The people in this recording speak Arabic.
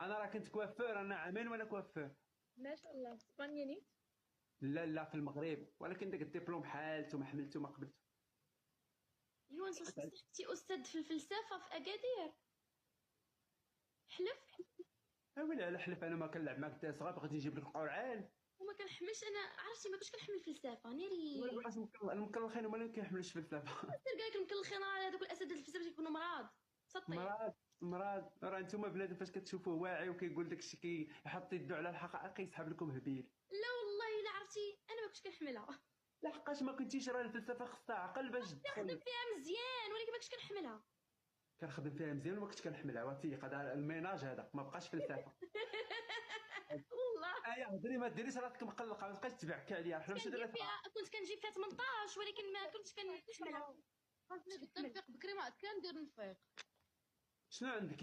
انا راه كنت كوافور، انا عامين وانا كوافور. ما شاء الله، اسبانيا نيت. لا لا، في المغرب، ولكن داك الدبلوم حالته ما حملته ما قبلته. ايوا انت صاحبتي استاذ في الفلسفه في اكادير. حلف. ويلي على حلف، انا ما كنلعب معاك انت صغير بغيت نجيب لك القرعان. وما كنحملش انا، عرفتي ما كنتش كنحمل الفلسفه ولا ناري. بقاش المكلخين هما اللي ما كيحملوش في الفلافه. سير قال لك مكلخين على هذوك الاساتذه الفلسفه تيكونوا مرض. سطي. مرض. مرض، راه نتوما بنادم فاش كتشوفوه واعي وكيقول داك الشيء كيحط يدو على الحقائق كيسحب لكم هبيل. لا والله الا عرفتي انا ما كنتش كنحملها. لحقاش ما كنتيش، راه الفلسفه خصها عقل باش كنخدم تدخل. فيها مزيان ولكن ما كنتش كنحملها. كنخدم فيها مزيان وما كنتش كنحملها، وثيق هذا الميناج هذا ما بقاش فلسفه. والله هضري ما ديريش راسك مقلقه، ما تبقاش تبعكي عليا، حنا ماشي كنجيب دراري. فيها، كنت كنجيب فيها 18 ولكن ما كنتش كنحملها. خاصني كنت نفيق بكري ما عاد كندير نفيق. شنو عندك؟